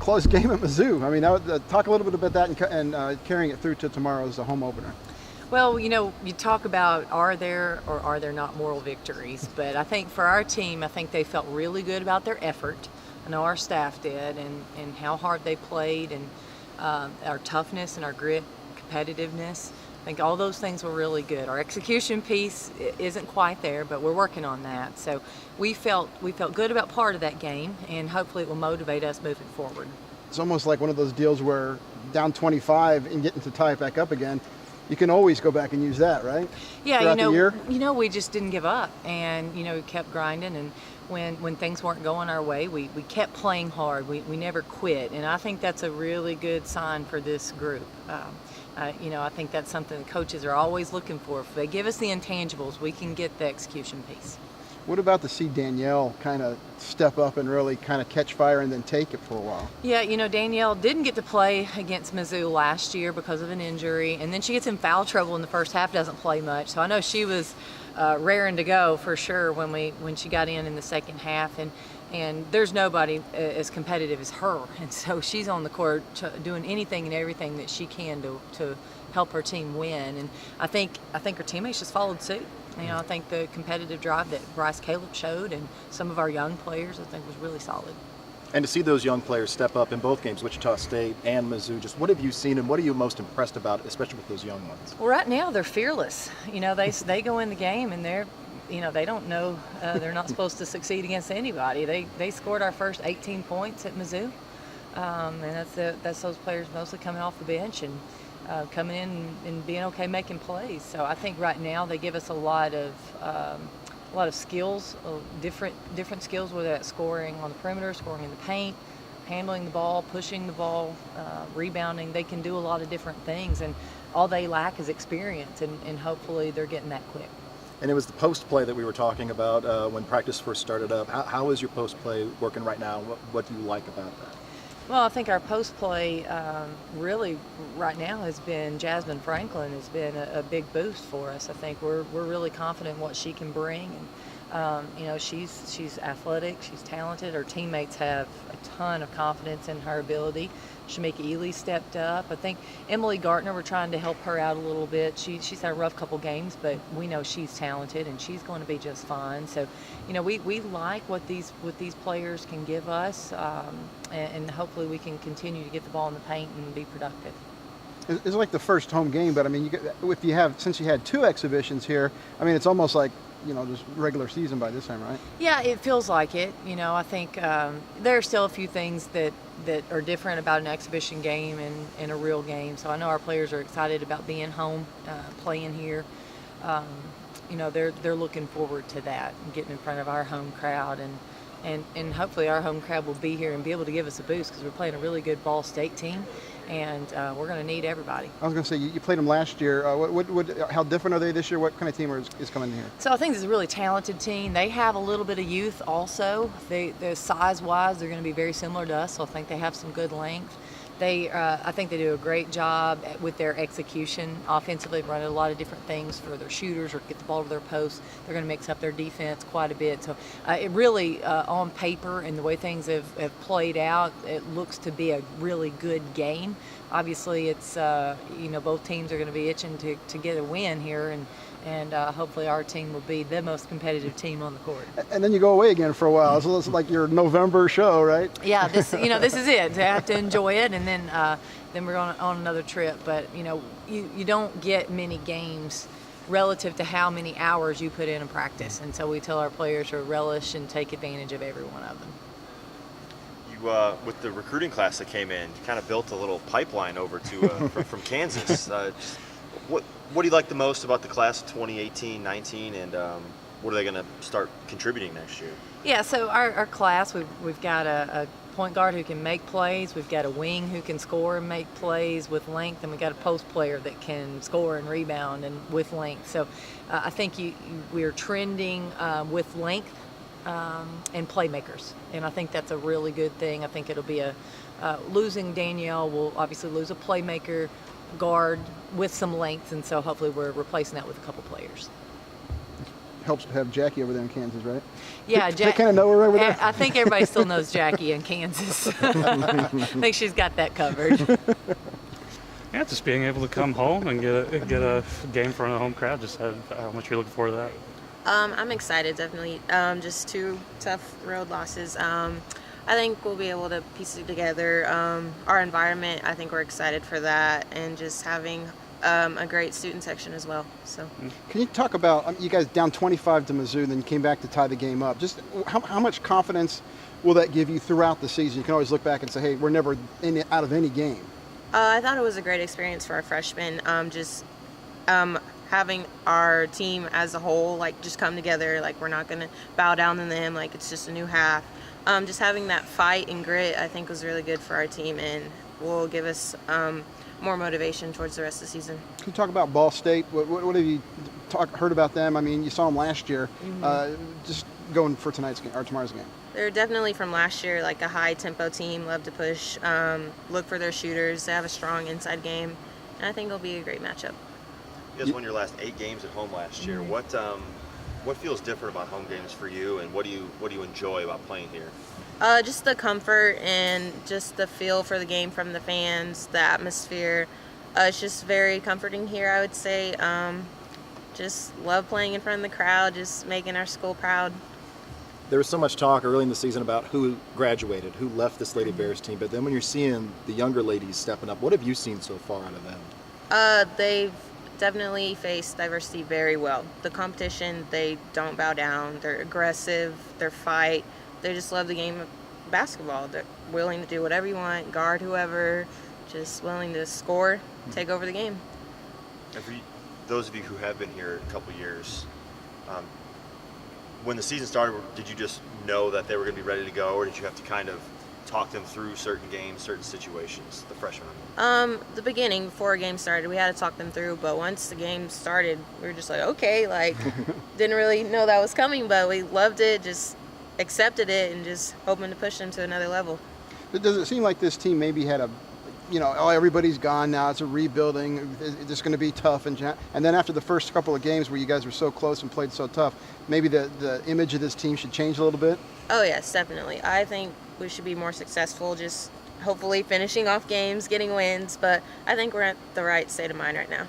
close game at Mizzou. I mean, talk a little bit about that and carrying it through to tomorrow's home opener. Well, you talk about are there or are there not moral victories, but I think for our team, I think they felt really good about their effort. I know our staff did, and how hard they played, and our toughness and our grit, competitiveness. I think all those things were really good. Our execution piece isn't quite there, but we're working on that. So we felt good about part of that game, and hopefully it will motivate us moving forward. It's almost like one of those deals where down 25 and getting to tie it back up again, you can always go back and use that, right? Yeah, Throughout the year? we just didn't give up, and we kept grinding, and when things weren't going our way, we kept playing hard. We never quit, and I think that's a really good sign for this group. I think that's something the coaches are always looking for. If they give us the intangibles, we can get the execution piece. What about to see Danielle kind of step up and really kind of catch fire and then take it for a while? Yeah, Danielle didn't get to play against Mizzou last year because of an injury, and then she gets in foul trouble in the first half, doesn't play much. So I know she was raring to go for sure when she got in the second half, and there's nobody as competitive as her, and so she's on the court doing anything and everything that she can to help her team win. And I think her teammates just followed suit. I think the competitive drive that Brice Calip showed and some of our young players, I think, was really solid. And to see those young players step up in both games, Wichita State and Mizzou, just what have you seen and what are you most impressed about, especially with those young ones? Well, right now they're fearless. They go in the game and they don't know they're not supposed to succeed against anybody. They scored our first 18 points at Mizzou, and that's those players mostly coming off the bench and coming in and being okay making plays. So I think right now they give us a lot of skills, different skills, whether that's scoring on the perimeter, scoring in the paint, handling the ball, pushing the ball, rebounding. They can do a lot of different things, and all they lack is experience, and hopefully they're getting that quick. And it was the post play that we were talking about when practice first started up. How is your post play working right now? What do you like about that? Well, I think our post play really right now has been Jasmine Franklin has been a big boost for us. I think we're really confident in what she can bring, and she's athletic, she's talented. Her teammates have a ton of confidence in her ability. Shamika Ely stepped up. I think Emily Gartner, we're trying to help her out a little bit. She's had a rough couple games, but we know she's talented and she's going to be just fine. So, we like what these players can give us, and hopefully we can continue to get the ball in the paint and be productive. It's like the first home game, but I mean, since you had two exhibitions here, I mean, it's almost like just regular season by this time, right? Yeah, it feels like it. I think there are still a few things that are different about an exhibition game and a real game. So I know our players are excited about being home, playing here. They're looking forward to that and getting in front of our home crowd, and hopefully our home crowd will be here and be able to give us a boost because we're playing a really good Ball State team, and we're going to need everybody. I was going to say, you played them last year. How different are they this year? What kind of team is coming in here? So I think it's a really talented team. They have a little bit of youth also. They're size-wise, they're going to be very similar to us, so I think they have some good length. I think they do a great job with their execution. Offensively, running a lot of different things for their shooters or get the ball to their posts. They're going to mix up their defense quite a bit. So it really, on paper and the way things have played out, it looks to be a really good game. Obviously, it's both teams are going to be itching to get a win here, and hopefully our team will be the most competitive team on the court. And then you go away again for a while, so it's like your November show, right? Yeah, this is it. I have to enjoy it, and then we're on another trip. But you don't get many games relative to how many hours you put in practice, and so we tell our players to relish and take advantage of every one of them. With the recruiting class that came in, you kind of built a little pipeline over to from Kansas. What do you like the most about the class of 2018-19, and what are they going to start contributing next year? Yeah, so our class, we've got a point guard who can make plays, we've got a wing who can score and make plays with length, and we've got a post player that can score and rebound and with length. So I think we're trending with length and playmakers, and I think that's a really good thing. I think it'll be losing Danielle will obviously lose a playmaker guard with some length, and so hopefully we're replacing that with a couple players. helps to have Jackie over there in Kansas, right? Yeah, They kind of know her over there. I think everybody still knows Jackie in Kansas. I think she's got that covered. Yeah, just being able to come home and get a game in front of the home crowd. Just how much you're looking forward to that. I'm excited, definitely. Just 2 tough road losses. I think we'll be able to piece it together. Our environment, I think we're excited for that, and just having a great student section as well. So, Can you talk about you guys down 25 to Mizzou, then you came back to tie the game up? Just how much confidence will that give you throughout the season? You can always look back and say, hey, we're never out of any game. I thought it was a great experience for our freshmen. Having our team as a whole, like, just come together, like, we're not going to bow down to them, like, it's just a new half. Just having that fight and grit, I think, was really good for our team, and will give us more motivation towards the rest of the season. Can you talk about Ball State? What have you heard about them? I mean, you saw them last year. Just going for tonight's game or tomorrow's game. They're definitely from last year, like a high-tempo team, love to push, look for their shooters. They have a strong inside game, and I think it'll be a great matchup. You guys won your last 8 games at home last year. What feels different about home games for you, and what do you enjoy about playing here? Just the comfort and just the feel for the game from the fans, the atmosphere. It's just very comforting here, I would say. Just love playing in front of the crowd, just making our school proud. There was so much talk early in the season about who graduated, who left this Lady Bears team, but then when you're seeing the younger ladies stepping up, what have you seen so far out of them? They've definitely faced diversity very well. The competition, they don't bow down. They're aggressive, they fight. They just love the game of basketball. They're willing to do whatever you want, guard whoever, just willing to score, take over the game. And for those of you who have been here a couple years, when the season started, did you just know that they were going to be ready to go, or did you have to kind of talk them through certain games, certain situations, the freshmen? The beginning, before a game started, we had to talk them through, but once the game started, we were just like, okay, like, didn't really know that was coming, but we loved it, just accepted it, and just hoping to push them to another level. Does it seem like this team maybe had everybody's gone now, it's a rebuilding, it's going to be tough, and then after the first couple of games where you guys were so close and played so tough, maybe the image of this team should change a little bit? Oh yes, definitely. I think we should be more successful, just hopefully finishing off games, getting wins, but I think we're at the right state of mind right now.